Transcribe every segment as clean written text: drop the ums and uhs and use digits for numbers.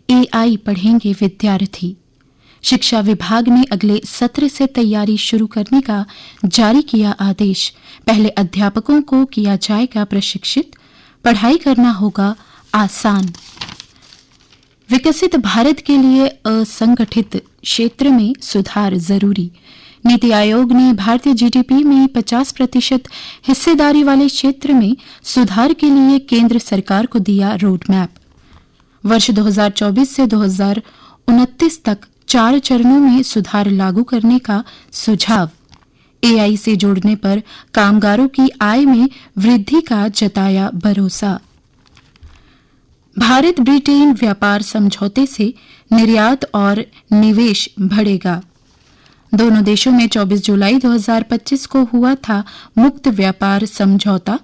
AI पढ़ेंगे विद्यार्थी। शिक्षा विभाग ने अगले सत्र से तैयारी शुरू करने का जारी किया आदेश। पहले अध्यापकों को किया जाएगा प्रशिक्षित, पढ़ाई करना होगा आसान। विकसित भारत के लिए असंगठित क्षेत्र में सुधार जरूरी। नीति आयोग ने भारतीय जीडीपी में 50% हिस्सेदारी वाले क्षेत्र में सुधार के लिए केंद्र सरकार को दिया रोड मैप। वर्ष 2024 से 2029 तक 4 चरणों में सुधार लागू करने का सुझाव। AI से जोड़ने पर कामगारों की आय में वृद्धि का जताया भरोसा। भारत ब्रिटेन व्यापार समझौते से निर्यात और निवेश बढ़ेगा। दोनों देशों में 24 जुलाई 2025 को हुआ था मुक्त व्यापार समझौता।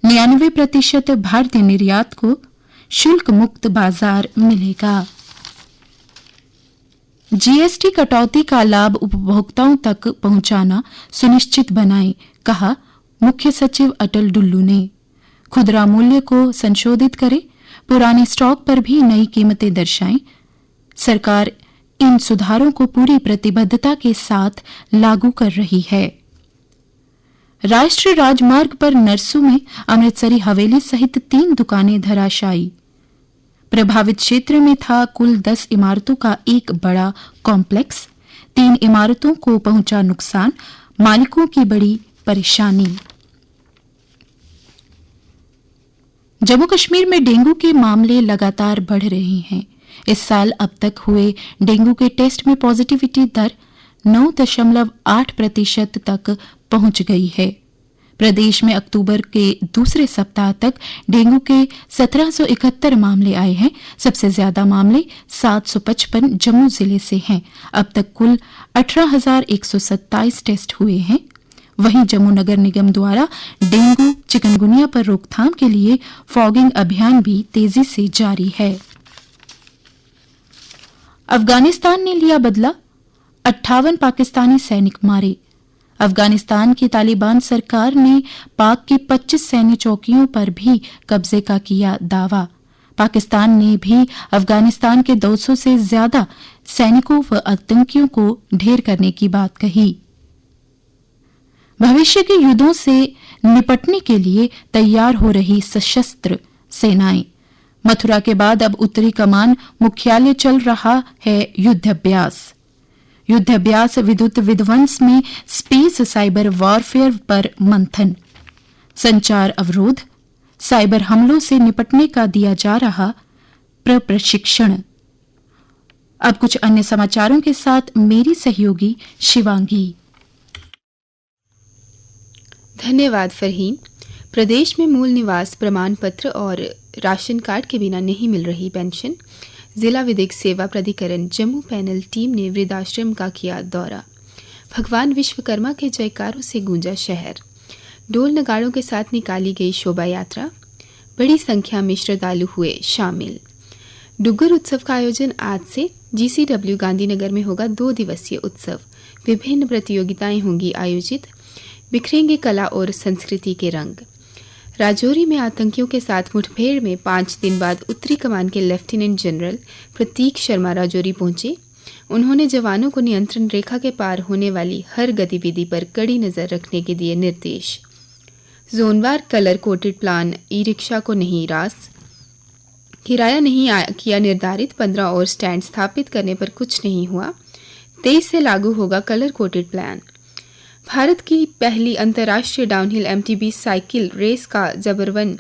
99% भारतीय निर्यात को शुल्क मुक्त बाजार मिलेगा। जीएसटी कटौती का लाभ उपभोक्ताओं तक पहुंचाना सुनिश्चित बनाएं, कहा मुख्य सचिव अटल डुल्लू ने। खुदरा मूल्य को संशोधित करें, पुराने स्टॉक पर भी नई कीमतें दर्शाएं। सरकार इन सुधारों को पूरी प्रतिबद्धता के साथ लागू कर रही है। राष्ट्रीय राजमार्ग पर नरसू में अमृतसरी हवेली सहित 3 दुकानें धराशायी। प्रभावित क्षेत्र में था कुल 10 इमारतों का एक बड़ा कॉम्प्लेक्स। 3 इमारतों को पहुंचा नुकसान, मालिकों की बड़ी परेशानी। जम्मू कश्मीर में डेंगू के मामले लगातार बढ़ रहे हैं। इस साल अब तक हुए डेंगू के टेस्ट में पॉजिटिविटी दर 9.8% तक पहुंच गई है। प्रदेश में अक्टूबर के दूसरे सप्ताह तक डेंगू के 1771 मामले आए हैं। सबसे ज्यादा मामले 755 जम्मू जिले से हैं। अब तक कुल 18,127 टेस्ट हुए हैं। वहीं जम्मू नगर निगम द्वारा डेंगू चिकनगुनिया पर रोकथाम के लिए फॉगिंग अभियान भी तेजी से जारी है। अफगानिस्तान ने लिया बदला, 58 पाकिस्तानी सैनिक मारे। अफगानिस्तान की तालिबान सरकार ने पाक की 25 सैन्य चौकियों पर भी कब्जे का किया दावा। पाकिस्तान ने भी अफगानिस्तान के 200 से ज्यादा सैनिकों व आतंकियों को ढेर करने की बात कही। भविष्य के युद्धों से निपटने के लिए तैयार हो रही सशस्त्र सेनाएं। मथुरा के बाद अब उत्तरी कमान मुख्यालय चल रहा है युद्धाभ्यास। युद्धाभ्यास विद्युत विध्वंस में स्पेस साइबर वॉरफेयर पर मंथन। संचार अवरोध, साइबर हमलों से निपटने का दिया जा रहा प्रशिक्षण। अब कुछ अन्य समाचारों के साथ मेरी सहयोगी शिवांगी। धन्यवाद फरहीन। प्रदेश में मूल निवास प्रमाण पत्र और राशन कार्ड के बिना नहीं मिल रही पेंशन। जिला विधिक सेवा प्राधिकरण जम्मू पैनल टीम ने वृद्धाश्रम का किया दौरा। भगवान विश्वकर्मा के जयकारों से गूंजा शहर। ढोल नगाड़ों के साथ निकाली गई शोभा यात्रा। बड़ी संख्या में श्रद्धालु हुए शामिल। डुग्गर उत्सव का आयोजन आज से GCW गांधीनगर में होगा 2 दिवसीय उत्सव। विभिन्न प्रतियोगिताएं होंगी आयोजित। बिखरेंगे कला और संस्कृति के रंग। राजौरी में आतंकियों के साथ मुठभेड़ में 5 दिन बाद उत्तरी कमान के लेफ्टिनेंट जनरल प्रतीक शर्मा राजौरी पहुंचे। उन्होंने जवानों को नियंत्रण रेखा के पार होने वाली हर गतिविधि पर कड़ी नजर रखने के दिए निर्देश। जोनवार कलर कोटेड प्लान ई-रिक्शा को नहीं रास। किराया नहीं किया निर्धारित, 15 और स्टैंड स्थापित करने पर कुछ नहीं हुआ। 23 से लागू होगा कलर कोटेड प्लान। भारत की पहली अंतर्राष्ट्रीय डाउनहिल MTB साइकिल रेस का जबरवन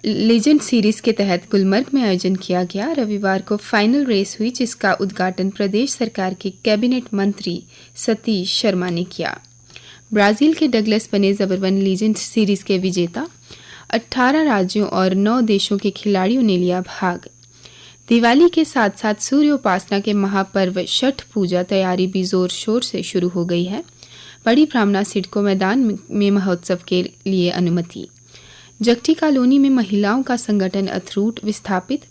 लेजेंड सीरीज के तहत गुलमर्ग में आयोजन किया गया। रविवार को फाइनल रेस हुई, जिसका उद्घाटन प्रदेश सरकार के कैबिनेट मंत्री सतीश शर्मा ने किया। ब्राजील के डगलस बने जबरवन लीजेंड सीरीज के विजेता 18 राज्यों और 9 देशों के खिलाड़ियों ने लिया भाग। दिवाली के साथ साथ सूर्य उपासना के महापर्व छठ पूजा तैयारी भी जोर शोर से शुरू हो गई है। बड़ी ब्राह्मणा सिडको मैदान में महोत्सव के लिए अनुमति। जगटी कॉलोनी में महिलाओं का संगठन अथरूट विस्थापित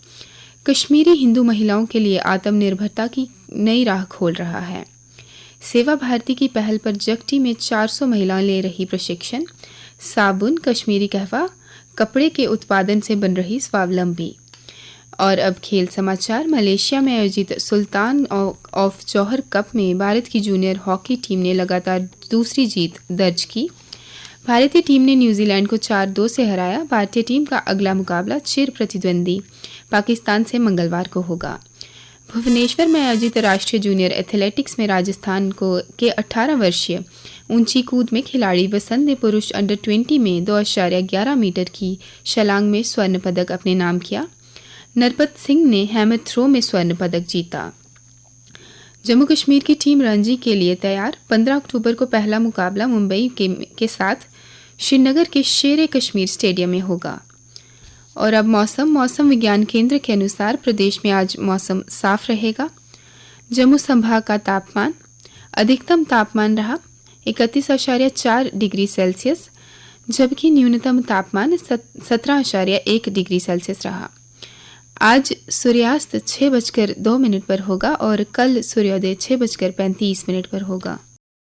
कश्मीरी हिंदू महिलाओं के लिए आत्मनिर्भरता की नई राह खोल रहा है। सेवा भारती की पहल पर जगटी में 400 महिलाएं ले रही प्रशिक्षण। साबुन, कश्मीरी कहवा, कपड़े के उत्पादन से बन रही स्वावलंबी। और अब खेल समाचार। मलेशिया में आयोजित सुल्तान ऑफ जौहर कप में भारत की जूनियर हॉकी टीम ने लगातार दूसरी जीत दर्ज की। भारतीय टीम ने न्यूजीलैंड को 4-2 से हराया। भारतीय टीम का अगला मुकाबला चिर प्रतिद्वंदी पाकिस्तान से मंगलवार को होगा। भुवनेश्वर में आयोजित राष्ट्रीय जूनियर एथलेटिक्स में राजस्थान के 18 वर्षीय ऊंची कूद में खिलाड़ी वसंत ने पुरुष अंडर 20 में 2.11 मीटर की छलांग में स्वर्ण पदक अपने नाम किया। नरपत सिंह ने हैमर थ्रो में स्वर्ण पदक जीता। जम्मू कश्मीर की टीम रणजी के लिए तैयार। 15 अक्टूबर को पहला मुकाबला मुंबई के साथ श्रीनगर के शेर कश्मीर स्टेडियम में होगा। और अब मौसम विज्ञान केंद्र के अनुसार प्रदेश में आज मौसम साफ रहेगा। जम्मू संभाग का तापमान अधिकतम तापमान रहा 31.4 डिग्री सेल्सियस, जबकि न्यूनतम तापमान 17.1 डिग्री सेल्सियस रहा। आज सूर्यास्त 6:02 पर होगा और कल सूर्योदय 6:35 पर होगा।